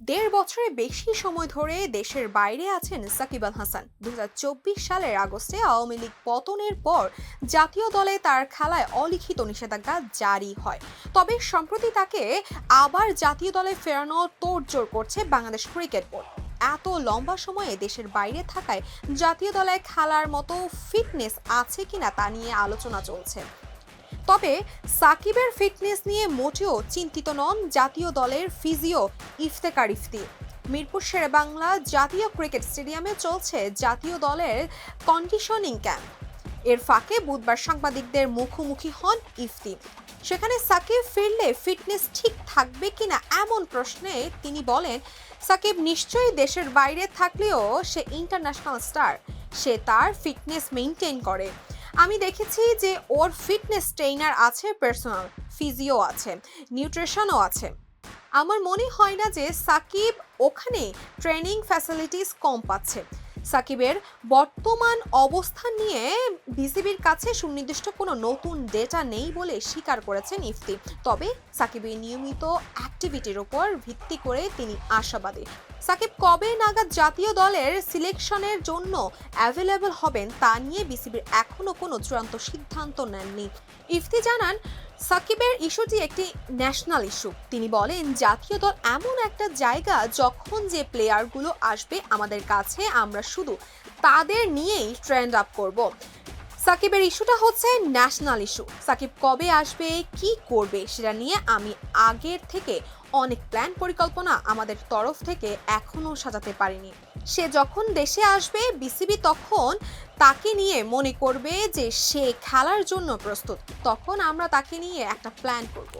দেড় বছরের বেশি সময় ধরে দেশের বাইরে আছেন সাকিব আল হাসান। 2024 সালের আগস্টে আওয়ামী লীগ পতনের পর জাতীয় দলে তার খেলায় অলিখিত নিষেধাজ্ঞা জারি হয়। তবে সম্প্রতি তাকে আবার জাতীয় দলে ফেরানোর তোড়জোড় করছে বাংলাদেশ ক্রিকেট বোর্ড। এত লম্বা সময়ে দেশের বাইরে থাকায় জাতীয় দলে খেলার মতো ফিটনেস আছে কিনা তা নিয়ে আলোচনা চলছে। তবে সাকিবের ফিটনেস নিয়ে মোটেও চিন্তিত নন জাতীয় দলের ফিজিও ইফতেখার ইফতি। মিরপুর শেরেবাংলা জাতীয় ক্রিকেট স্টেডিয়ামে চলছে জাতীয় দলের কন্ডিশনিং ক্যাম্প। এর ফাঁকে বুধবার সাংবাদিকদের মুখোমুখি হন ইফতি। সেখানে সাকিব ফিরলে ফিটনেস ঠিক থাকবে কিনা এমন প্রশ্নে তিনি বলেন, সাকিব নিশ্চয়ই দেশের বাইরে থাকলেও সে ইন্টারন্যাশনাল স্টার, সে তার ফিটনেস মেনটেন করে। আমি দেখেছি যে ওর ফিটনেস ট্রেইনার আছে, পার্সোনাল ফিজিও আছে, নিউট্রিশনও আছে। আমার মনে হয় না যে সাকিব ওখানে ট্রেনিং ফ্যাসিলিটিস কম পাচ্ছে। সাকিবের বর্তমান অবস্থান নিয়ে বিসিবির কাছে সুনির্দিষ্ট কোনো নতুন ডেটা নেই বলে স্বীকার করেছেন ইফতি। তবে সাকিবের নিয়মিত অ্যাক্টিভিটির উপর ভিত্তি করে তিনি আশাবাদী। সাকিব কবে নাগাদ জাতীয় দলের সিলেকশনের জন্য অ্যাভেলেবল হবেন তা নিয়ে বিসিবির এখনো কোনো চূড়ান্ত সিদ্ধান্ত নেননি। ইফতি জানান, সাকিবের ইস্যুটি একটি ন্যাশনাল ইস্যু। তিনি বলেন, জাতীয় দল এমন একটা জায়গা যখন যে প্লেয়ারগুলো আসবে আমাদের কাছে, আমরা শুধু তাদের নিয়েই ট্রেন্ড আপ করব। সাকিবের ইস্যুটা হচ্ছে ন্যাশনাল ইস্যু। সাকিব কবে আসবে, কি করবে সেটা নিয়ে আমি আগের থেকে অনেক প্ল্যান পরিকল্পনা আমাদের তরফ থেকে এখনো সাজাতে পারিনি। সে যখন দেশে আসবে বিসিবি তখন তাকে নিয়ে মনে করবে যে সে খেলার জন্য প্রস্তুত, তখন আমরা তাকে নিয়ে একটা প্ল্যান করব।